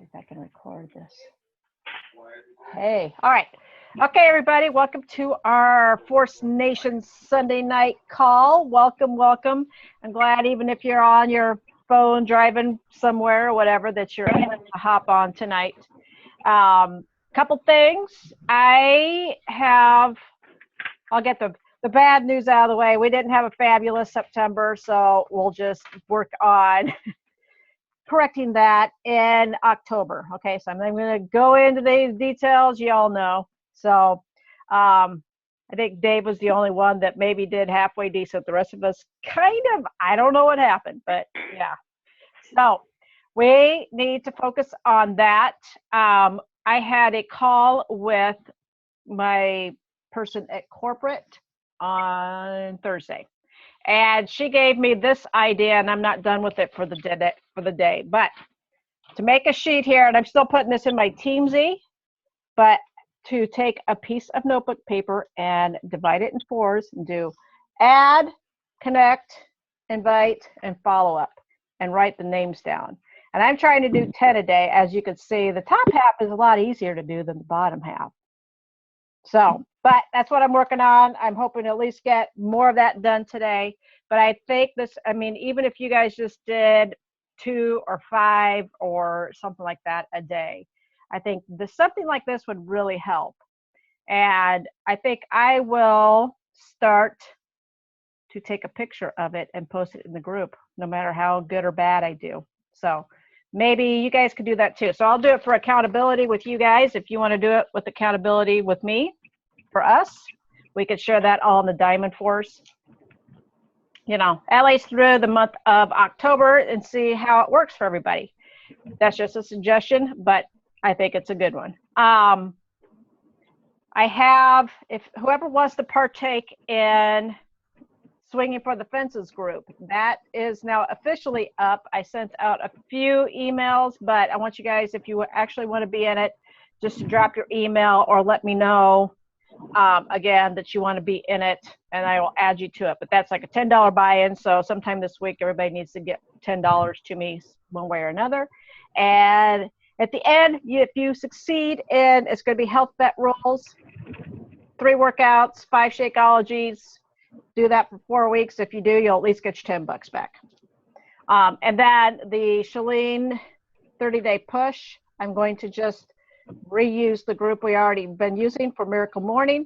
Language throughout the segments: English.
See if I can record this. Hey, all right. Okay, everybody, welcome to our Force Nation Sunday night call. Welcome, welcome. I'm glad even if you're on your phone driving somewhere or whatever that you're able to hop on tonight. Couple things. I'll get the bad news out of the way. We didn't have a fabulous September, so we'll just work on correcting that in October. Okay, so I'm going to go into these details. You all know. So I think Dave was the only one that maybe did halfway decent. The rest of us kind of, I don't know what happened, but yeah. So we need to focus on that. I had a call with my person at corporate on Thursday. And she gave me this idea, and I'm not done with it for the day. But to make a sheet here, and I'm still putting this in my Teamsy, but to take a piece of notebook paper and divide it in fours and do add, connect, invite, and follow up, and write the names down. And I'm trying to do 10 a day. As you can see, the top half is a lot easier to do than the bottom half. So, but that's what I'm working on. I'm hoping to at least get more of that done today. But I think even if you guys just did 2 or 5 or something like that a day, I think something like this would really help. And I think I will start to take a picture of it and post it in the group, no matter how good or bad I do. So maybe you guys could do that too. So I'll do it for accountability with you guys. If you want to do it with accountability with me, for us, we could share that all in the Diamond Force, at least through the month of October, and see how it works for everybody. That's just a suggestion, but I think it's a good one. If whoever wants to partake in Swinging for the Fences group, that is now officially up. I sent out a few emails, but I want you guys, if you actually want to be in it, just to drop your email or let me know again that you want to be in it, and I will add you to it. But that's like a $10 buy-in, so sometime this week everybody needs to get $10 to me one way or another. And at the end, if you succeed in, it's going to be health bet rolls, 3 workouts, 5 Shakeologies. Do that for 4 weeks. If you do, you'll at least get your $10 back. And then the Shalene 30-day push, I'm going to just reuse the group we already been using for Miracle Morning,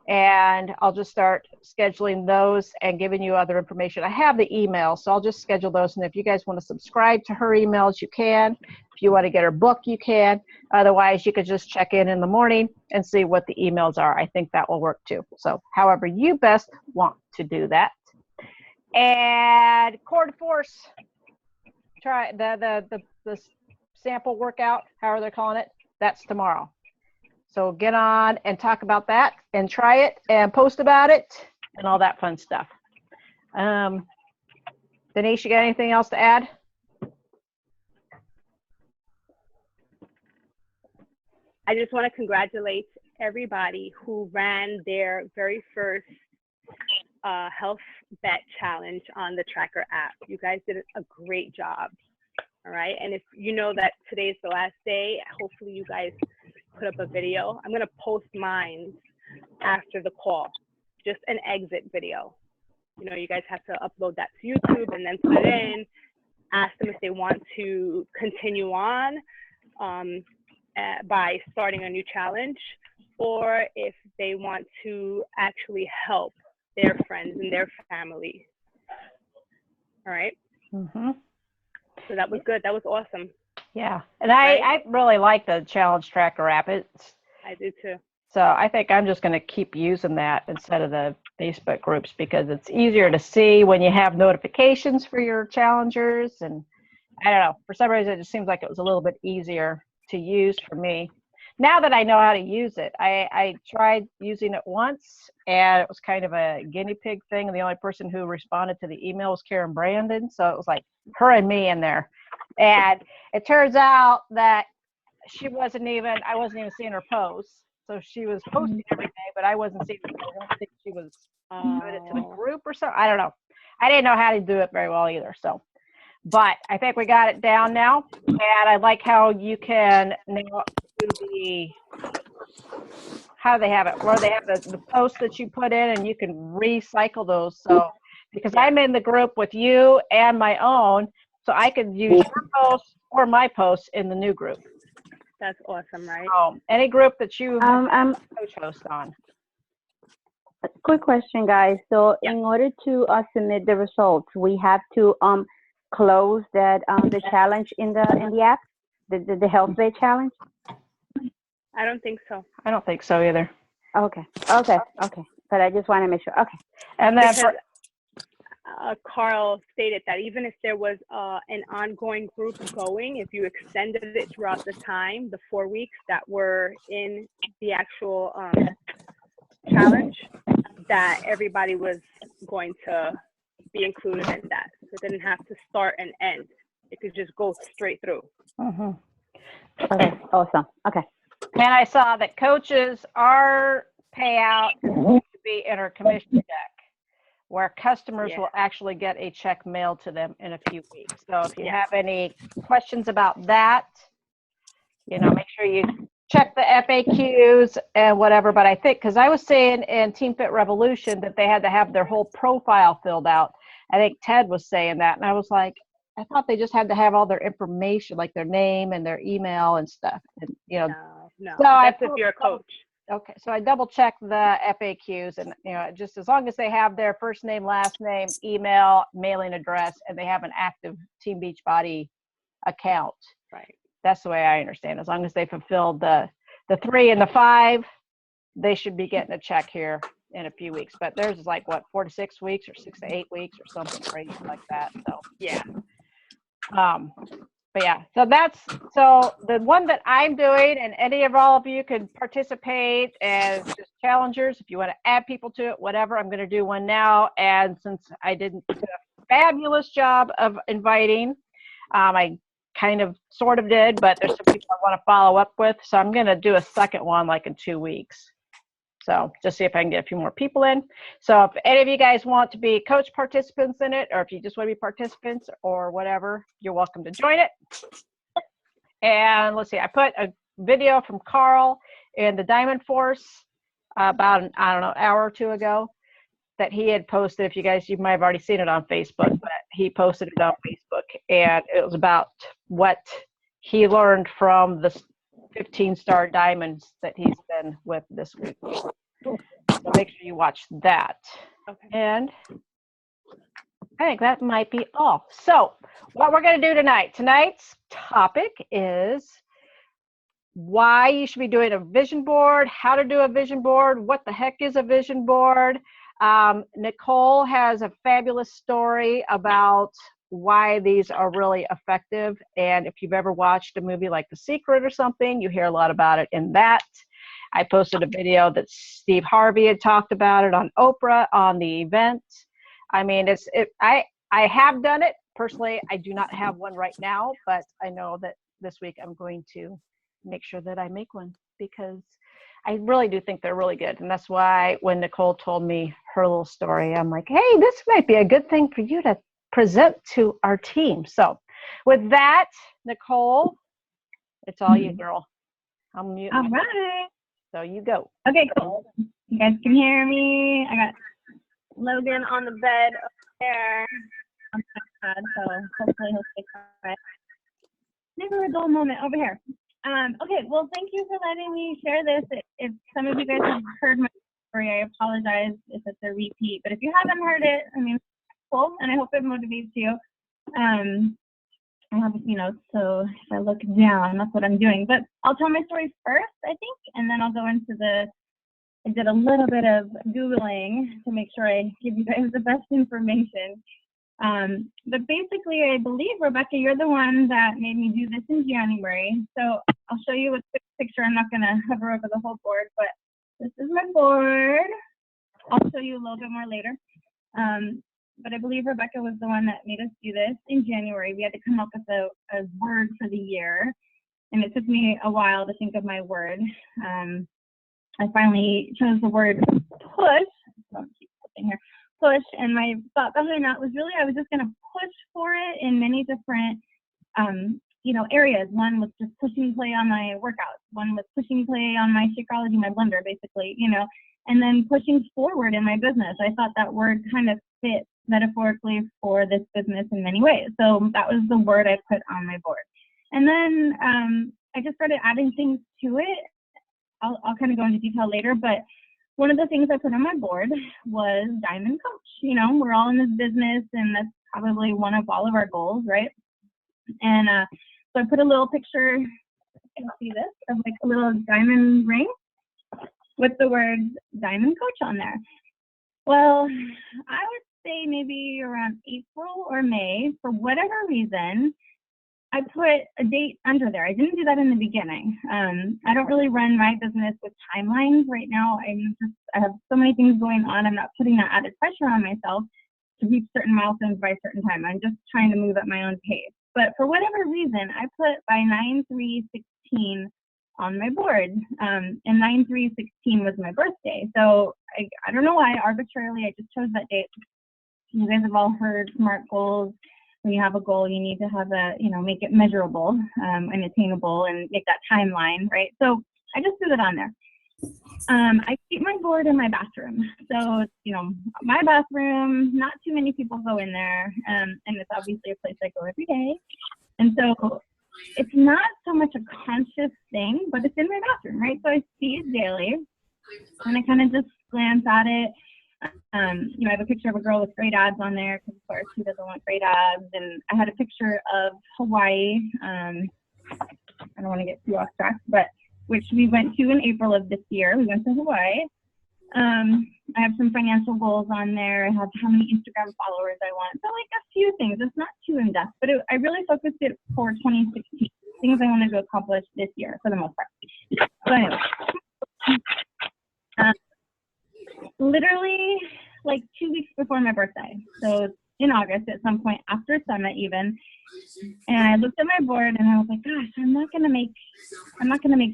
and I'll just start scheduling those and giving you other information. I have the email, so I'll just schedule those, and if you guys want to subscribe to her emails, you can. If you want to get her book, you can. Otherwise, you could just check in the morning and see what the emails are. I think that will work too. So however you best want to do that. And Core to Force, try the sample workout, however they're calling it. That's tomorrow. So get on and talk about that and try it and post about it and all that fun stuff. Denise, you got anything else to add? I just want to congratulate everybody who ran their very first health bet challenge on the Tracker app. You guys did a great job. All right, and if you know that today's the last day, hopefully you guys put up a video. I'm going to post mine after the call, just an exit video. You guys have to upload that to YouTube and then put it in, ask them if they want to continue on by starting a new challenge, or if they want to actually help their friends and their family. All right? Mm-hmm. So that was good. That was awesome. Yeah, and I really like the Challenge Tracker app. I do too. So I think I'm just going to keep using that instead of the Facebook groups, because it's easier to see when you have notifications for your challengers. And I don't know, for some reason it just seems like it was a little bit easier to use for me. Now that I know how to use it, I tried using it once, and it was kind of a guinea pig thing. And the only person who responded to the email was Karen Brandon. So it was like her and me in there. And it turns out that I wasn't even seeing her posts. So she was posting every day, but I wasn't seeing her. I don't think she was doing it to the group or something. I don't know. I didn't know how to do it very well either. So, But I think we got it down now, and I like how you can now do the, how they have it, where they have the posts that you put in, and you can recycle those. So, because I'm in the group with you and my own, so I could use your posts or my posts in the new group. That's awesome, right? Any group that you coach host on. Quick question, guys. So in order to submit the results, we have to close that the challenge in the app, the health day challenge. I don't think so. I don't think so either. Okay. But I just want to make sure. Okay. And then Carl stated that even if there was an ongoing group going, if you extended it throughout the time, the 4 weeks that were in the actual challenge, that everybody was going to be included in that. So it didn't have to start and end. It could just go straight through. Okay. Awesome. Okay. And I saw that coaches, our payout is going to be in our commission check, where customers will actually get a check mailed to them in a few weeks. So if you have any questions about that, make sure you check the FAQs and whatever. But I think, because I was saying in Team Fit Revolution that they had to have their whole profile filled out. I think Ted was saying that. And I was like, I thought they just had to have all their information, like their name and their email and stuff. And, No, so that's if you're a coach. Okay, so I double checked the FAQs, and just as long as they have their first name, last name, email, mailing address, and they have an active Team Beachbody account. Right. That's the way I understand. As long as they fulfilled the 3 and the 5, they should be getting a check here in a few weeks. But theirs is like what, 4 to 6 weeks, or 6 to 8 weeks, or something crazy like that. So yeah. But yeah, so the one that I'm doing, and any of all of you can participate as just challengers if you want to add people to it, whatever. I'm going to do one now, and since I didn't do a fabulous job of inviting, I kind of sort of did, but there's some people I want to follow up with, so I'm going to do a second one like in 2 weeks. So just see if I can get a few more people in. So if any of you guys want to be coach participants in it, or if you just want to be participants or whatever, you're welcome to join it. And let's see, I put a video from Carl in the Diamond Force about an hour or two ago that he had posted. If you might have already seen it on Facebook, but he posted it on Facebook, and it was about what he learned from the 15-star diamonds that he's been with this week. So make sure you watch that. Okay. And I think that might be all. So what we're going to do tonight's topic is why you should be doing a vision board, how to do a vision board, what the heck is a vision board. Nicole has a fabulous story about why these are really effective. And if you've ever watched a movie like The Secret or something, you hear a lot about it in that. I posted a video that Steve Harvey had talked about it on Oprah on the event. I mean, I have done it personally. I do not have one right now, but I know that this week I'm going to make sure that I make one, because I really do think they're really good. And that's why when Nicole told me her little story, I'm like, hey, this might be a good thing for you to present to our team. So with that, Nicole, it's all you, girl. I'm mute. All right. So you go. Okay, cool. You guys can hear me. I got Logan on the bed up there on my side, so hopefully he'll stay quiet. Never a dull moment over here. Okay, well, thank you for letting me share this. If some of you guys have heard my story, I apologize if it's a repeat. But if you haven't heard it, I mean, cool, and I hope it motivates you. I have a few notes, so if I look down, that's what I'm doing. But I'll tell my story first, I think, and then I'll go into I did a little bit of Googling to make sure I give you guys the best information. But basically, I believe, Rebecca, you're the one that made me do this in January. So I'll show you a quick picture. I'm not going to hover over the whole board, but this is my board. I'll show you a little bit more later. But I believe Rebecca was the one that made us do this in January. We had to come up with a word for the year, and it took me a while to think of my word. I finally chose the word push. Don't keep flipping here. Push, and my thought behind that was really I was just going to push for it in many different, areas. One was just pushing play on my workouts. One was pushing play on my Shakeology, my blender, basically, and then pushing forward in my business. I thought that word kind of fit metaphorically for this business in many ways. So that was the word I put on my board. And then I just started adding things to it. I'll kind of go into detail later, but one of the things I put on my board was Diamond Coach. We're all in this business, and that's probably one of all of our goals, right? And so I put a little picture, you can see this, of like a little diamond ring with the words Diamond Coach on there. Well, I would say maybe around April or May, for whatever reason, I put a date under there. I didn't do that in the beginning. I don't really run my business with timelines right now. I have so many things going on. I'm not putting that added pressure on myself to reach certain milestones by a certain time. I'm just trying to move at my own pace. But for whatever reason, I put by 9/3/16 on my board, and 9/3/16 was my birthday. So I don't know why, arbitrarily, I just chose that date. You guys have all heard SMART goals. When you have a goal, you need to have make it measurable and attainable and make that timeline, right? So I just threw that on there. I keep my board in my bathroom. So it's, my bathroom, not too many people go in there. And it's obviously a place I go every day. And so it's not so much a conscious thing, but it's in my bathroom, right? So I see it daily, and I kind of just glance at it. I have a picture of a girl with great abs on there, because of course, who doesn't want great abs? And I had a picture of Hawaii. I don't want to get too off track, but which we went to in April of this year. We went to Hawaii. I have some financial goals on there. I have how many Instagram followers I want. So like a few things. It's not too in depth, but I really focused it for 2016. Things I wanted to accomplish this year for the most part. So anyway, literally like 2 weeks before my birthday. So in August, at some point after Summit even. And I looked at my board and I was like, gosh, I'm not gonna make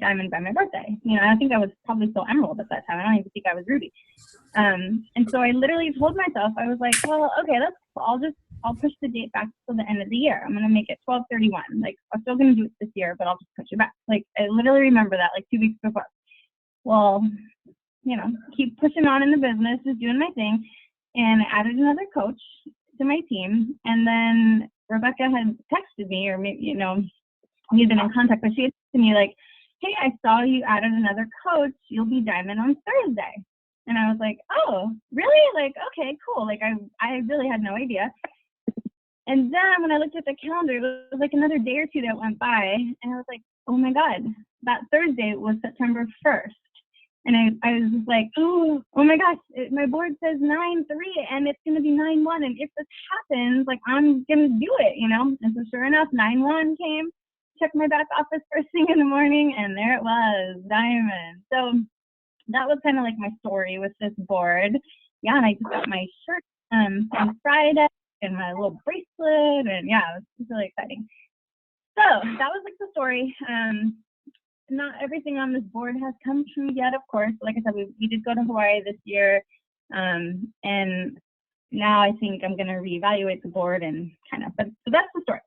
diamond by my birthday. I think I was probably still emerald at that time. I don't even think I was ruby. And so I literally told myself, I was like, well, okay, I'll push the date back to the end of the year. I'm gonna make it 12/31. Like, I'm still gonna do it this year, but I'll just push it back. Like, I literally remember that, like 2 weeks before. Well, keep pushing on in the business, just doing my thing. And I added another coach to my team. And then Rebecca had texted me, or maybe, we've been in contact, but she had texted me like, hey, I saw you added another coach. You'll be diamond on Thursday. And I was like, oh, really? Like, okay, cool. Like, I really had no idea. And then when I looked at the calendar, it was like another day or two that went by. And I was like, oh my God, that Thursday was September 1st. And I was just like, oh my gosh, my board says 9/3 and it's going to be 9/1. And if this happens, like, I'm going to do it, And so sure enough, 9/1 came, checked my back office first thing in the morning, and there it was, diamond. So that was kind of like my story with this board. Yeah, and I just got my shirt on Friday and my little bracelet, and yeah, it was really exciting. So that was like the story. Not everything on this board has come true yet, of course. Like I said, we did go to Hawaii this year, and now I think I'm going to reevaluate the board and but so that's the story.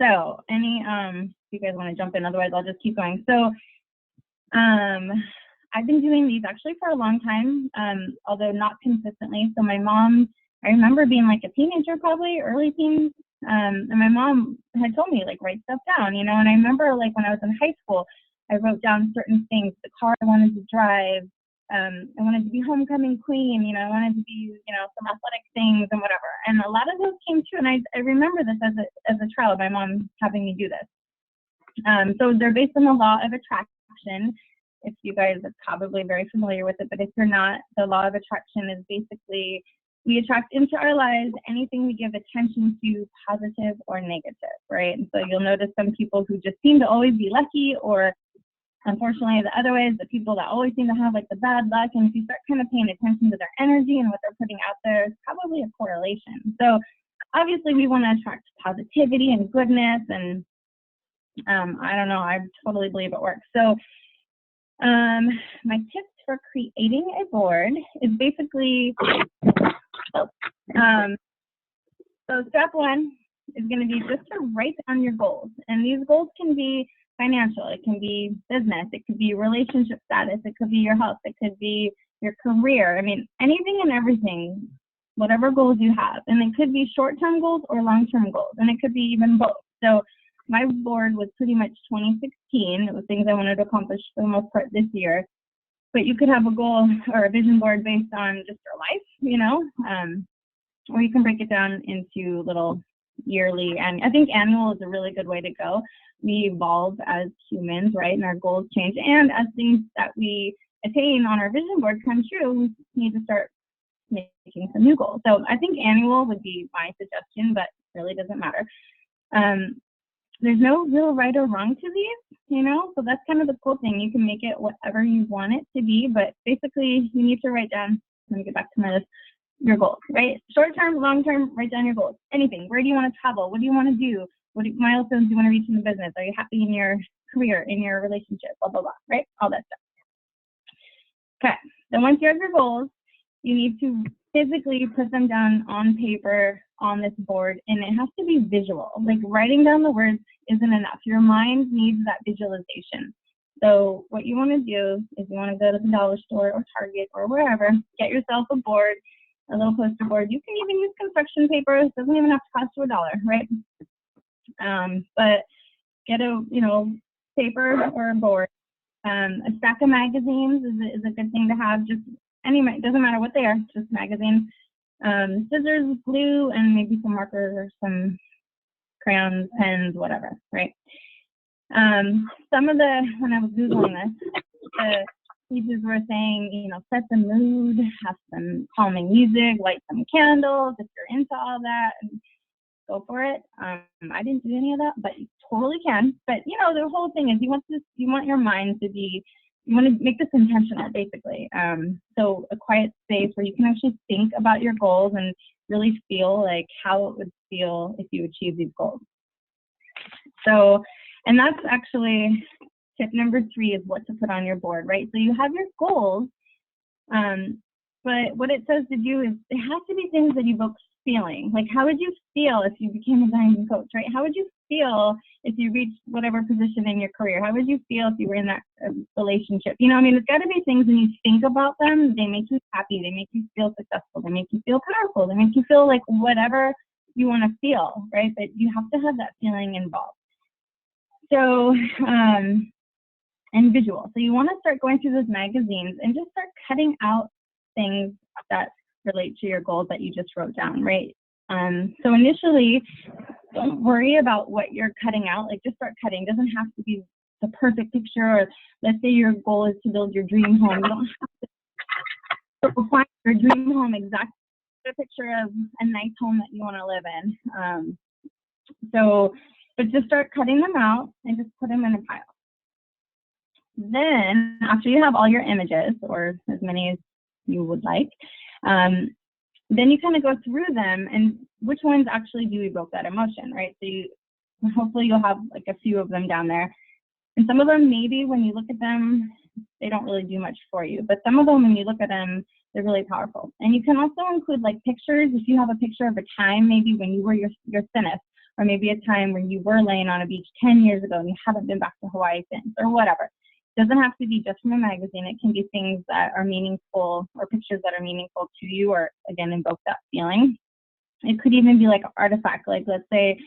So if you guys want to jump in, otherwise I'll just keep going. So I've been doing these actually for a long time, although not consistently. So my mom, I remember being like a teenager, probably early teens, and my mom had told me, like, write stuff down, and I remember, like, when I was in high school, I wrote down certain things, the car I wanted to drive, I wanted to be homecoming queen, I wanted to be, some athletic things and whatever, and a lot of those came true, and I remember this as a child, my mom having me do this. So they're based on the law of attraction. If you guys are probably very familiar with it, but if you're not, the law of attraction is basically, we attract into our lives anything we give attention to, positive or negative, right? And so you'll notice some people who just seem to always be lucky, or unfortunately the other way is the people that always seem to have like the bad luck. And if you start kind of paying attention to their energy and what they're putting out there, it's probably a correlation. So obviously we want to attract positivity and goodness, and I don't know, I totally believe it works. So my tips for creating a board is basically, So step one is going to be just to write down your goals. And these goals can be financial, it can be business, it could be relationship status, it could be your health, it could be your career. I mean, anything and everything, whatever goals you have. And it could be short-term goals or long-term goals, and it could be even both. So my board was pretty much 2016. It was things I wanted to accomplish for the most part this year. But you could have a goal or a vision board based on just your life, you know, or you can break it down into little yearly. And I think annual is a really good way to go. We evolve as humans, right? And our goals change. And as things that we attain on our vision board come true, we need to start making some new goals. So I think annual would be my suggestion, but it really doesn't matter. There's no real right or wrong to these, you know, so that's kind of the cool thing. You can make it whatever you want it to be, but basically you need to write down, let me get back to my list, your goals, right? Short term, long term, write down your goals. Anything. Where do you want to travel? What do you want to do? What milestones do you want to reach in the business? Are you happy in your career, in your relationship, blah, blah, blah, right? All that stuff. Okay. Then once you have your goals, you need to physically put them down on paper on this board, and it has to be visual. Like writing down the words isn't enough. Your mind needs that visualization. So what you want to do is you want to go to the dollar store or Target or wherever, get yourself a board, a little poster board. You can even use construction paper. It doesn't even have to cost you $1, right? But get a, you know, paper or a board. A stack of magazines is a good thing to have. Just any, it doesn't matter what they are, just magazines. Scissors, glue, and maybe some markers or some crayons, pens, whatever, right? Some of the, when I was Googling this, the pages were saying, you know, set the mood, have some calming music, light some candles if you're into all that, and go for it. I didn't do any of that, but you totally can. But, you know, the whole thing is you want your mind to be, you want to make this intentional, basically. So a quiet space where you can actually think about your goals and really feel like how it would feel if you achieve these goals. So, and that's actually tip number 3 is what to put on your board, right? So you have your goals, but what it says to do is it has to be things that evoke feeling. Like, how would you feel if you became a diamond coach, right? How would you feel if you reached whatever position in your career? How would you feel if you were in that relationship? You know, I mean, it's got to be things when you think about them, they make you happy, they make you feel successful, they make you feel powerful, they make you feel like whatever you want to feel, right? But you have to have that feeling involved. So, and visual. So you want to start going through those magazines and just start cutting out things that relate to your goals that you just wrote down, right? So initially, don't worry about what you're cutting out. Like, just start cutting. It doesn't have to be the perfect picture, or let's say your goal is to build your dream home. You don't have to find your dream home exactly a picture of a nice home that you want to live in. But just start cutting them out and just put them in a pile. Then, after you have all your images, or as many as you would like, then you kind of go through them and which ones actually do evoke that emotion, right? So hopefully you'll have like a few of them down there. And some of them, maybe when you look at them, they don't really do much for you. But some of them, when you look at them, they're really powerful. And you can also include like pictures. If you have a picture of a time, maybe when you were your thinnest, or maybe a time when you were laying on a beach 10 years ago and you haven't been back to Hawaii since, or whatever. It doesn't have to be just from a magazine. It can be things that are meaningful, or pictures that are meaningful to you, or again, invoke that feeling. It could even be like an artifact. Like, let's say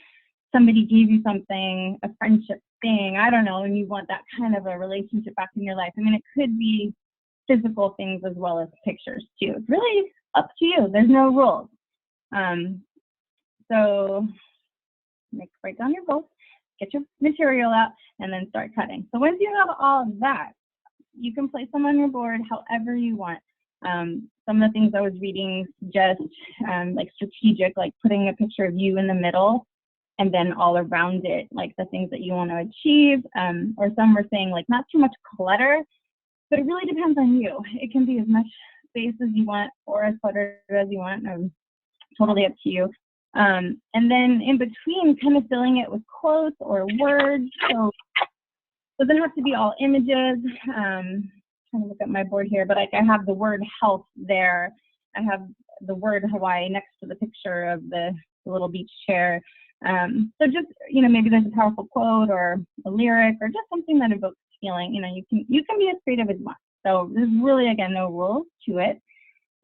somebody gave you something, a friendship thing, I don't know, and you want that kind of a relationship back in your life. I mean, it could be physical things as well as pictures too. It's really up to you. There's no rules. So write down your goals, get your material out, and then start cutting. So once you have all of that, you can place them on your board however you want. Some of the things I was reading suggest like strategic, like putting a picture of you in the middle, and then all around it, like the things that you want to achieve. Or some were saying like not too much clutter, but it really depends on you. It can be as much space as you want or as cluttered as you want. Totally up to you. And then in between, kind of filling it with quotes or words. So it doesn't have to be all images. Trying to look at my board here, but like I have the word health there. I have the word Hawaii next to the picture of the the little beach chair. So just, you know, maybe there's a powerful quote or a lyric or just something that evokes feeling. You know, you can be as creative as you want. So there's really, again, no rules to it.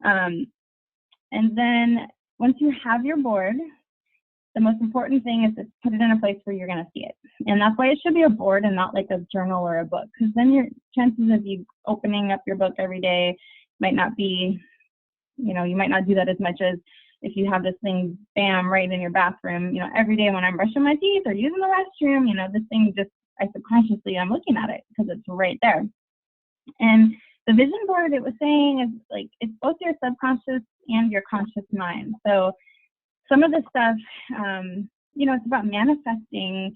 And then once you have your board, the most important thing is to put it in a place where you're going to see it. And that's why it should be a board and not like a journal or a book, because then your chances of you opening up your book every day might not be, you know, you might not do that as much as if you have this thing, bam, right in your bathroom. You know, every day when I'm brushing my teeth or using the restroom, you know, this thing just, I subconsciously, I'm looking at it because it's right there. And the vision board, it was saying, is like, it's both your subconscious and your conscious mind. So some of the stuff, you know, it's about manifesting.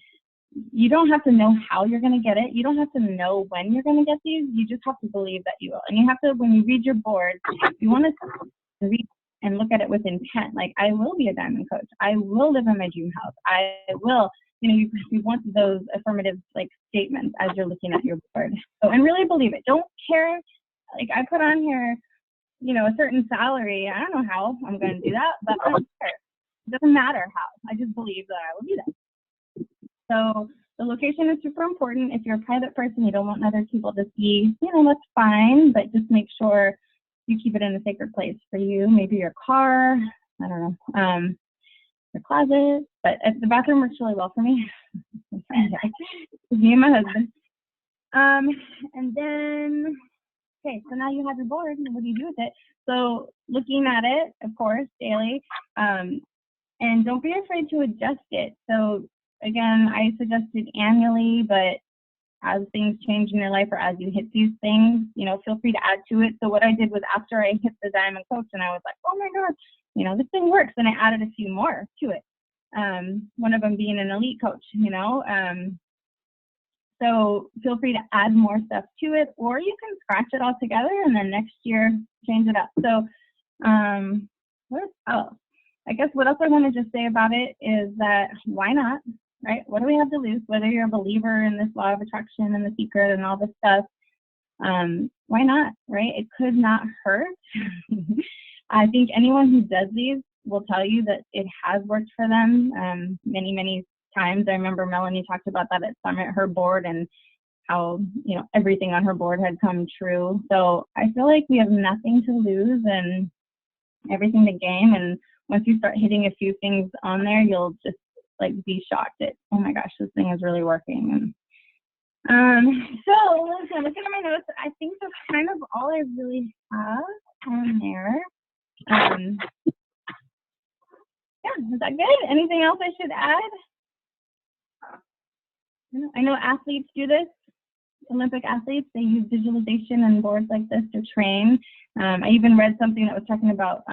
You don't have to know how you're going to get it. You don't have to know when you're going to get these. You just have to believe that you will. And you have to, when you read your board, you want to read and look at it with intent. Like, I will be a diamond coach. I will live in my dream house. I will, you know, you want those affirmative like statements as you're looking at your board. So, and really believe it. Don't care. Like, I put on here, you know, a certain salary. I don't know how I'm going to do that, but I don't care. It doesn't matter how. I just believe that I will do that. So the location is super important. If you're a private person, you don't want other people to see, you know, that's fine, but just make sure you keep it in a sacred place for you. Maybe your car, I don't know, your closet, but the bathroom works really well for me. Me and my husband. And then, okay, so now you have your board, and what do you do with it? So looking at it, of course, daily, and don't be afraid to adjust it. So again, I suggested annually, but as things change in your life or as you hit these things, you know, feel free to add to it. So what I did was after I hit the diamond coach and I was like, oh my God, you know, this thing works. And I added a few more to it. One of them being an elite coach, you know. So feel free to add more stuff to it, or you can scratch it all together and then next year change it up. So what else? I guess what else I want to just say about it is that why not, right? What do we have to lose? Whether you're a believer in this law of attraction and the secret and all this stuff, why not, right? It could not hurt. I think anyone who does these will tell you that it has worked for them many, many times. I remember Melanie talked about that at Summit, her board, and how, you know, everything on her board had come true. So I feel like we have nothing to lose and everything to gain. And once you start hitting a few things on there, you'll just like be shocked at, oh my gosh, this thing is really working. And so listen, looking at my notes, I think that's kind of all I really have on there. Yeah, is that good? Anything else I should add? I know athletes do this. Olympic athletes, they use visualization and boards like this to train. I even read something that was talking about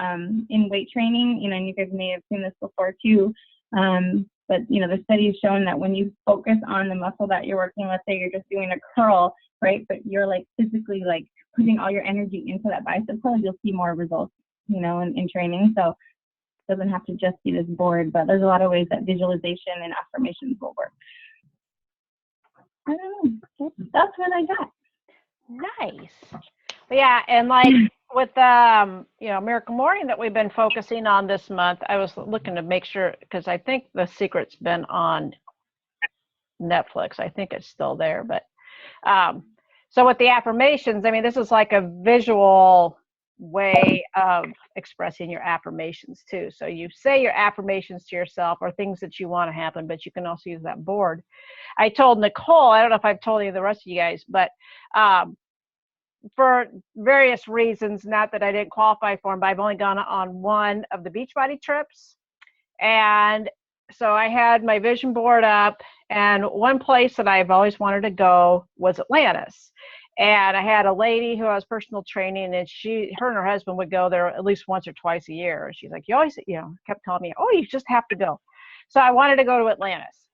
in weight training, you know, and you guys may have seen this before too. But, you know, the study has shown that when you focus on the muscle that you're working, let's say you're just doing a curl, right? But you're like physically like putting all your energy into that bicep curl, you'll see more results, you know, in training. So it doesn't have to just be this board, but there's a lot of ways that visualization and affirmations will work. I don't know. That's what I got. Nice. Yeah, and like with you know, Miracle Morning that we've been focusing on this month, I was looking to make sure, because I think The Secret's been on Netflix. I think it's still there, but so with the affirmations, I mean, this is like a visual way of expressing your affirmations too. So you say your affirmations to yourself or things that you want to happen, but you can also use that board. I told Nicole, I don't know if I've told you the rest of you guys, but for various reasons, not that I didn't qualify for them, but I've only gone on one of the Beachbody trips. And so I had my vision board up, and one place that I've always wanted to go was Atlantis. And I had a lady who I was personal training, and her and her husband would go there at least once or twice a year. And she's like, you always, you know, kept telling me, oh, you just have to go. So I wanted to go to Atlantis.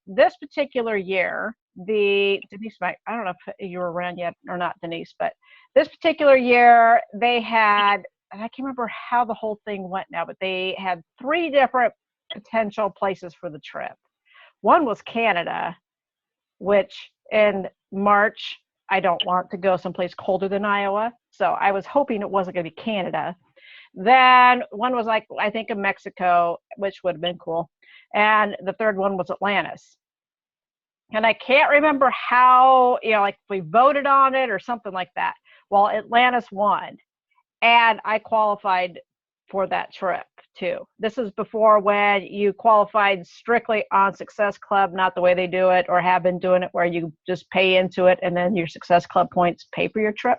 This particular year, Denise, I don't know if you were around yet or not, Denise, but this particular year they had, and I can't remember how the whole thing went now, but they had 3 different potential places for the trip. One was Canada, which in March, I don't want to go someplace colder than Iowa. So I was hoping it wasn't going to be Canada. Then one was like, I think in Mexico, which would have been cool. And the third one was Atlantis. And I can't remember how, like we voted on it or something like that. Well, Atlantis won. And I qualified for that trip too. This is before when you qualified strictly on Success Club, not the way they do it or have been doing it where you just pay into it and then your Success Club points pay for your trip.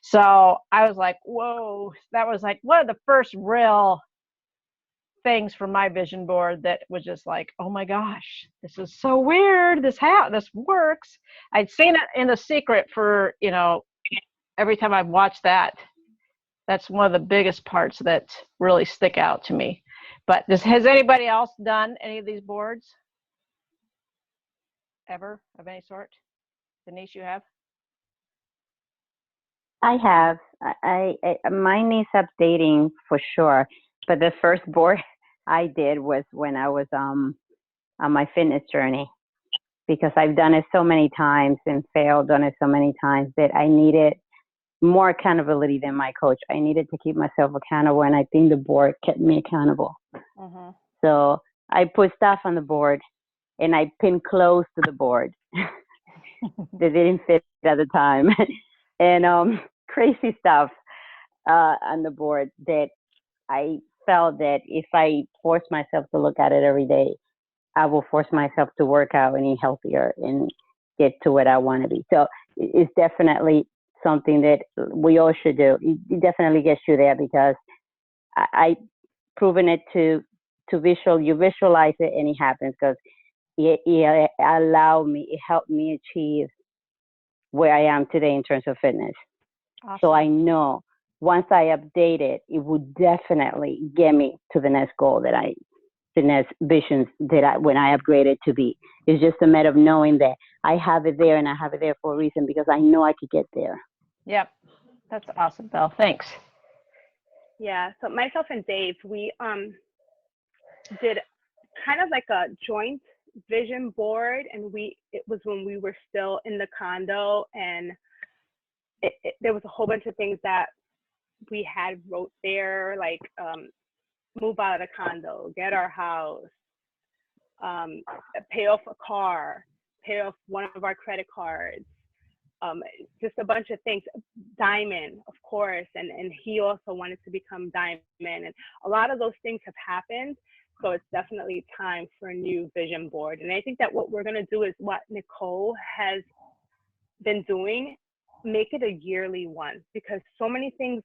So I was like, whoa, that was like one of the first real things from my vision board that was just like, oh my gosh, this is so weird. This works. I'd seen it in The Secret for, every time I've watched that. That's one of the biggest parts that really stick out to me. But has anybody else done any of these boards ever of any sort? Denise, you have? I have. Mine needs updating for sure. But the first board I did was when I was on my fitness journey, because I've done it so many times and failed on it so many times that I needed more accountability than my coach. I needed to keep myself accountable, and I think the board kept me accountable. Mm-hmm. So I put stuff on the board, and I pinned clothes to the board that didn't fit at the time, and crazy stuff on the board that I felt that if I force myself to look at it every day, I will force myself to work out and eat healthier and get to what I want to be. So it's definitely something that we all should do. It definitely gets you there, because I proven it to you visualize it and it happens, because it helped me achieve where I am today in terms of fitness. Awesome. So I know once I update it, it would definitely get me to the next goal the next visions that when I upgrade it to be. It's just a matter of knowing that I have it there, and I have it there for a reason, because I know I could get there. Yep. That's awesome, Belle. Thanks. Yeah. So myself and Dave, we did kind of like a joint vision board, and it was when we were still in the condo, and there was a whole bunch of things that we had wrote there, like move out of the condo, get our house, pay off a car, pay off one of our credit cards, just a bunch of things. Diamond, of course, and he also wanted to become Diamond, and a lot of those things have happened. So it's definitely time for a new vision board. And I think that what we're going to do is what Nicole has been doing, make it a yearly one, because so many things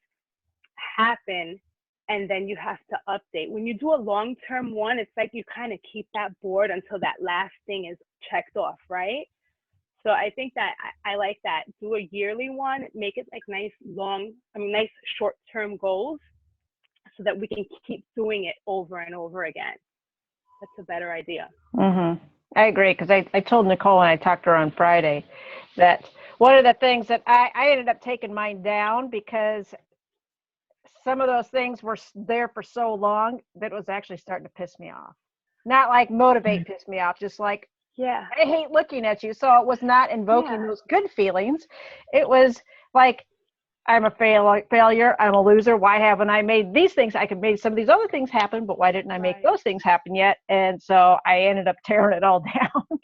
happen and then you have to update. When you do a long-term one, it's like you kind of keep that board until that last thing is checked off, right? So I think that I like that. Do a yearly one, make it like nice short-term goals, so that we can keep doing it over and over again. That's a better idea. Mm-hmm. I agree, because I told Nicole, and I talked to her on Friday, that one of the things that I ended up taking mine down, because some of those things were there for so long that it was actually starting to piss me off. Not like motivate, piss me off, just like, yeah, I hate looking at you. So it was not invoking those good feelings. It was like, I'm a failure. I'm a loser. Why haven't I made these things? I could make some of these other things happen, but why didn't I make those things happen yet? And so I ended up tearing it all down.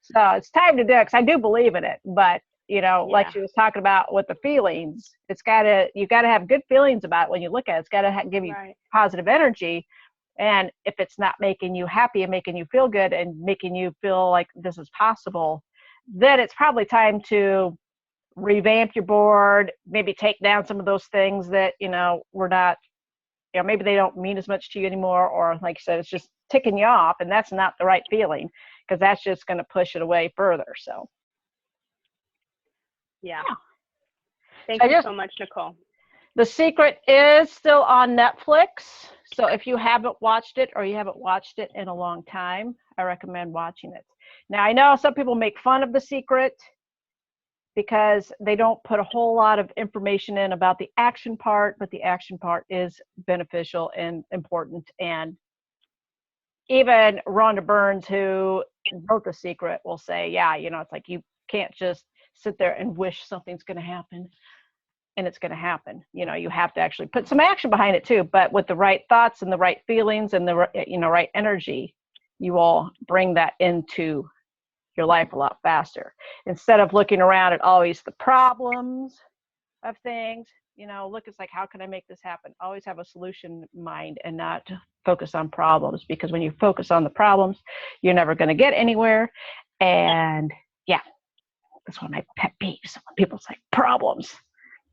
So it's time to do it, because I do believe in it. But, like she was talking about with the feelings, you got to have good feelings about it when you look at it. It's got to give you positive energy. And if it's not making you happy and making you feel good and making you feel like this is possible, then it's probably time to revamp your board, maybe take down some of those things that, were not, maybe they don't mean as much to you anymore, or like you said, it's just ticking you off, and that's not the right feeling, because that's just going to push it away further. So yeah. Thank you so much, Nicole. The Secret is still on Netflix, so if you haven't watched it, or you haven't watched it in a long time, I recommend watching it. Now, I know some people make fun of The Secret because they don't put a whole lot of information in about the action part, but the action part is beneficial and important. And even Rhonda Burns, who wrote The Secret, will say, yeah, it's like you can't just sit there and wish something's going to happen. and it's going to happen. You know, you have to actually put some action behind it too, but with the right thoughts and the right feelings and the, right energy, you will bring that into your life a lot faster. Instead of looking around at always the problems of things, look, it's like, how can I make this happen? Always have a solution in mind and not focus on problems, because when you focus on the problems, you're never going to get anywhere. And yeah, that's one of my pet peeves when people say problems.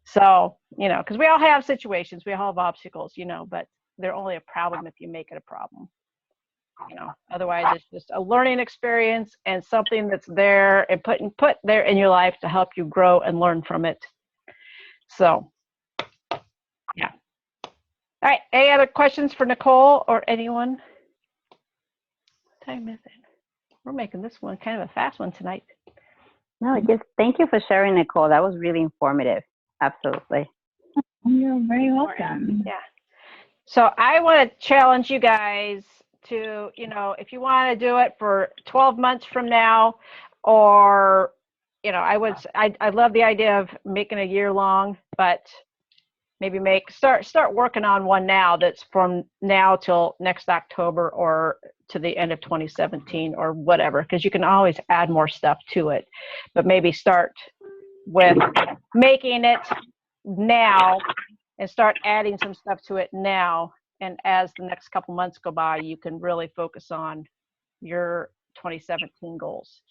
So, because we all have situations, we all have obstacles, but they're only a problem if you make it a problem. Otherwise it's just a learning experience and something that's there and put there in your life to help you grow and learn from it. So, yeah. All right. Any other questions for Nicole or anyone? What time is it? We're making this one kind of a fast one tonight. No, just thank you for sharing, Nicole. That was really informative. Absolutely. You're very welcome. Yeah. So I want to challenge you guys to, if you want to do it for 12 months from now, or, I love the idea of making a year long, but maybe start working on one now that's from now till next October or to the end of 2017 or whatever, because you can always add more stuff to it. But maybe start with making it now and start adding some stuff to it now. And as the next couple months go by, you can really focus on your 2017 goals.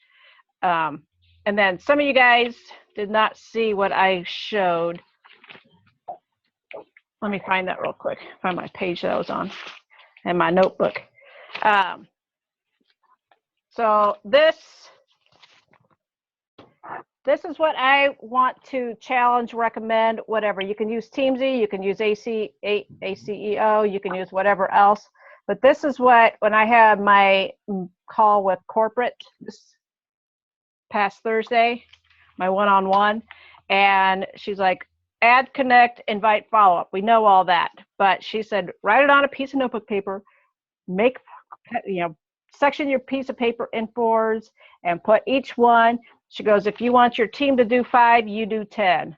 And then some of you guys did not see what I showed. Let me find that real quick. Find my page that I was on and my notebook. So this is what I want to challenge, recommend, whatever. You can use Teamsy, you can use ACEO, you can use whatever else. But this is what, when I had my call with corporate this past Thursday, my one-on-one, and she's like, add, connect, invite, follow-up. We know all that. But she said, write it on a piece of notebook paper, section your piece of paper in 4s and put each one. She goes, if you want your team to do 5, you do 10.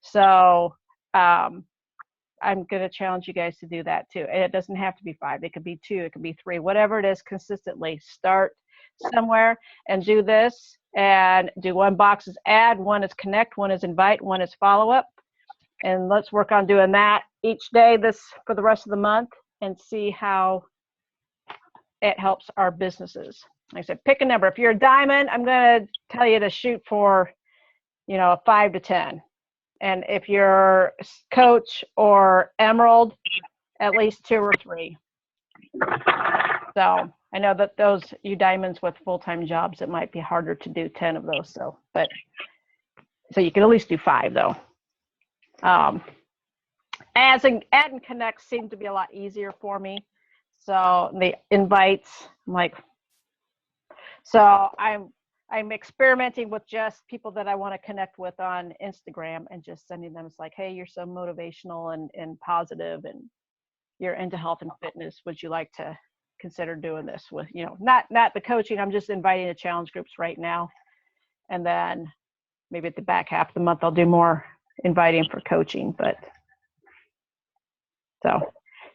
So I'm going to challenge you guys to do that too. And it doesn't have to be 5. It could be 2. It could be 3. Whatever it is, consistently start somewhere and do this. And do 1 box is add, 1 is connect, 1 is invite, 1 is follow up. And let's work on doing that each day for the rest of the month and see how it helps our businesses. Like I said, pick a number. If you're a diamond, I'm going to tell you to shoot for, 5 to 10. And if you're coach or emerald, at least 2 or 3. So I know that you diamonds with full-time jobs, it might be harder to do 10 of those. So you can at least do 5 though. Add and connect seemed to be a lot easier for me. So the invites, I'm experimenting with just people that I want to connect with on Instagram and just sending them. It's like, hey, you're so motivational and positive, and you're into health and fitness. Would you like to consider doing this with, not the coaching. I'm just inviting the challenge groups right now. And then maybe at the back half of the month, I'll do more inviting for coaching. But so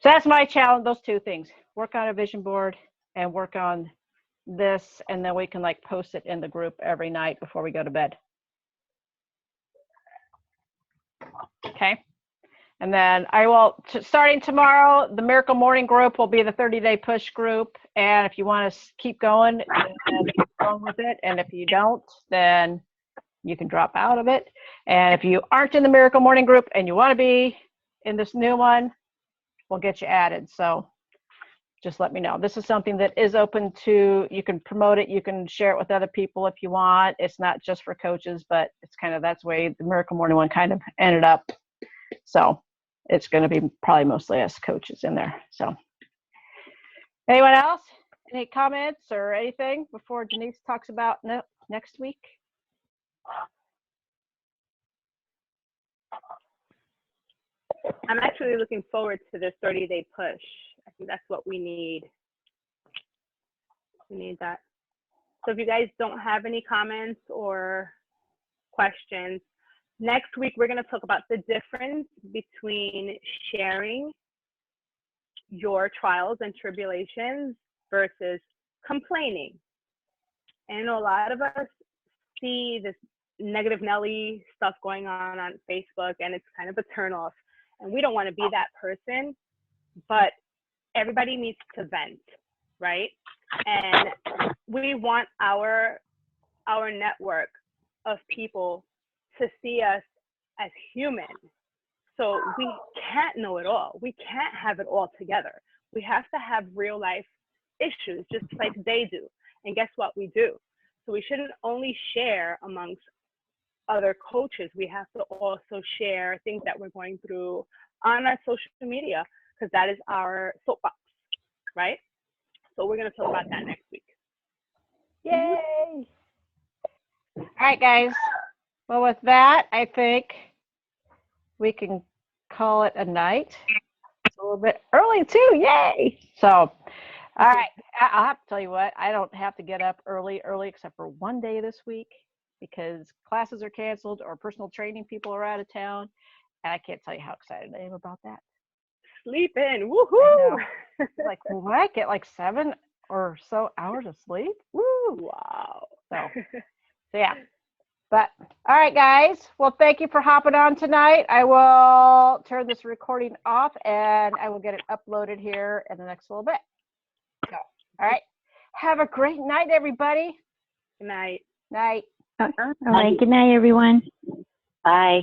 that's my challenge. Those 2 things: work on a vision board and work on this, and then we can post it in the group every night before we go to bed. Okay. And then starting tomorrow, the Miracle Morning group will be the 30-day push group. And if you want to keep going, then keep going with it. And if you don't, then you can drop out of it. And if you aren't in the Miracle Morning group and you want to be in this new one, we'll get you added. So just let me know. This is something that is open to, you can promote it, you can share it with other people if you want. It's not just for coaches, but it's that's the way the Miracle Morning one kind of ended up. So it's going to be probably mostly us coaches in there. So anyone else? Any comments or anything before Denise talks about next week? I'm actually looking forward to this 30-day push. I think that's what we need. We need that. So if you guys don't have any comments or questions, Next week, we're going to talk about the difference between sharing your trials and tribulations versus complaining. And a lot of us see this negative Nelly stuff going on Facebook, and it's kind of a turnoff. And we don't want to be that person, but everybody needs to vent, right? And we want our network of people to see us as human. So we can't know it all. We can't have it all together. We have to have real life issues just like they do. And guess what? We do. So we shouldn't only share amongst other coaches. We have to also share things that we're going through on our social media, because that is our soapbox, right? So we're going to talk about that next week. Yay! All right, guys. Well, with that, I think we can call it a night. It's a little bit early too. Yay! So, all right. I'll have to tell you what. I don't have to get up early except for one day this week because classes are canceled or personal training people are out of town, and I can't tell you how excited I am about that. Sleep in, woohoo! Like, will I get like 7 or so hours of sleep? Woo! Wow. So yeah. But all right, guys. Well, thank you for hopping on tonight. I will turn this recording off and I will get it uploaded here in the next little bit. So, all right. Have a great night, everybody. Good night. Night. All right. Good night, everyone. Bye.